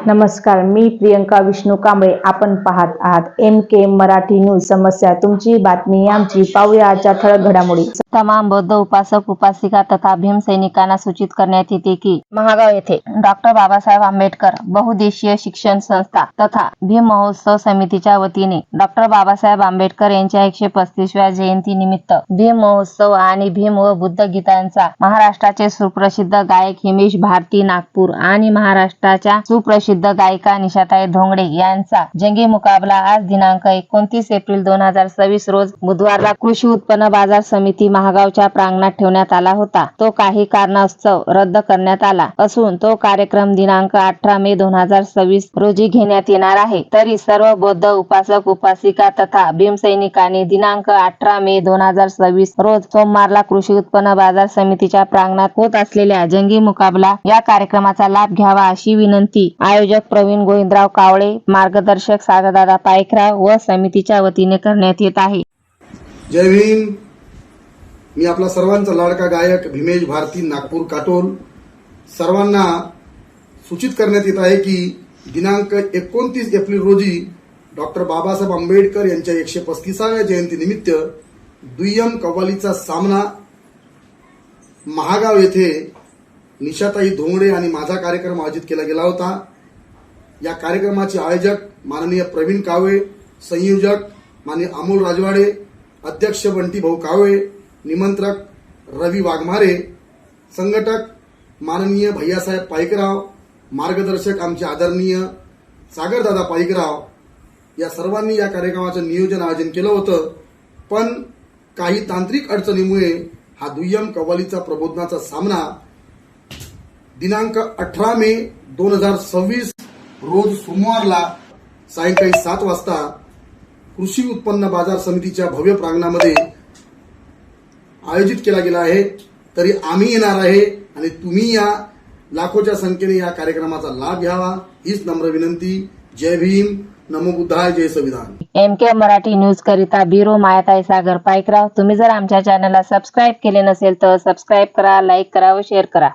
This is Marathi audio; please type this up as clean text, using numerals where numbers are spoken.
नमस्कार, मी प्रियंका विष्णू कांबळे. आपण पाहत आहात MK मराठी न्यूज. समस्या तुमची, बातमी आमची. पाहूया आजच्या ठळक घडामोडी. तमाम बौद्ध उपासक उपासिका तथा भीम सैनिकांना सूचित करण्यात येते की महागाव येथे डॉक्टर बाबासाहेब आंबेडकर बहुउद्देशीय शिक्षण संस्था तथा भीम महोत्सव समितीच्या वतीने डॉक्टर बाबासाहेब आंबेडकर यांच्या 135व्या जयंती निमित्त भीम महोत्सव आणि भीम व बुद्ध गीतांचा महाराष्ट्राचे सुप्रसिद्ध गायक हिमेश भारती नागपूर आणि महाराष्ट्राच्या सुप्रसिद्ध गायिका निशाताई धोंगडे यांचा जंगी मुकाबला आज दिनांक 29 एप्रिल 2026 रोज बुधवारला कृषी उत्पन्न बाजार समिती महागावच्या प्रांगणात ठेवण्यात आला होता. तो काही कारणास्तव रद्द करण्यात आला असून तो कार्यक्रम दिनांक 18 मे 2026 रोजी घेण्यात येणार आहे. तरी सर्व बौद्ध उपासक उपासिका तथा भीम सैनिकांनी दिनांक 18 मे 2026 रोज सोमवारला कृषी उत्पन्न बाजार समितीच्या प्रांगणात होत असलेल्या जंगी मुकाबला या कार्यक्रमाचा लाभ घ्यावा अशी विनंती आयोजक प्रवीण गोविंदराव कावळे, मार्गदर्शक सागरदादा पाईकराव व समितीच्या वतीने करण्यात येत आहे. जय भीम. मी आपला सर्वांचा लाडका गायक भीमेश भारती नागपूर काटोल. सर्वांना सूचित करण्यात येत आहे की दिनांक 29 एप्रिल रोजी डॉक्टर बाबासाहेब आंबेडकर यांच्या 135व्या जयंतीनिमित्त दुय्यम कव्वालीचा सामना महागाव येथे निशाताई धोंगडे आणि माझा कार्यक्रम आयोजित केला गेला होता. या कार्यक्रमाचे आयोजक माननीय प्रवीण कावळे, संयोजक माननीय अमोल राजवाडे, अध्यक्ष बंटी भाऊ कावळे, निमंत्रक रवी वाघमारे, संघटक माननीय भैयासाहेब पाईकराव, मार्गदर्शक आमचे आदरणीय सागरदादा पाईकराव, या सर्वांनी या कार्यक्रमाचं नियोजन आयोजन केलं होतं. पण काही तांत्रिक अडचणीमुळे हा दुय्यम कव्वालीचा प्रबोधनाचा सामना दिनांक 18 मे 2026 रोज सोमवारला सायंकाळी 7 वाजता कृषी उत्पन्न बाजार समितीच्या भव्य प्रांगणामध्ये आयोजित केला गेला आहे. तरी आम्ही येणार आहे आणि तुम्ही या लाखोच्या संख्येने या कार्यक्रमाचा लाभ घ्यावा हीच नम्र विनंती. जय भीम, नमो बुद्धाय, जय संविधान. MK मराठी न्यूज करिता ब्युरो मायाताई सागर पाईकराव. तुम्ही जर आमच्या चॅनलला सबस्क्राईब केले नसेल तर सबस्क्राईब करा, लाईक करा व शेअर करा.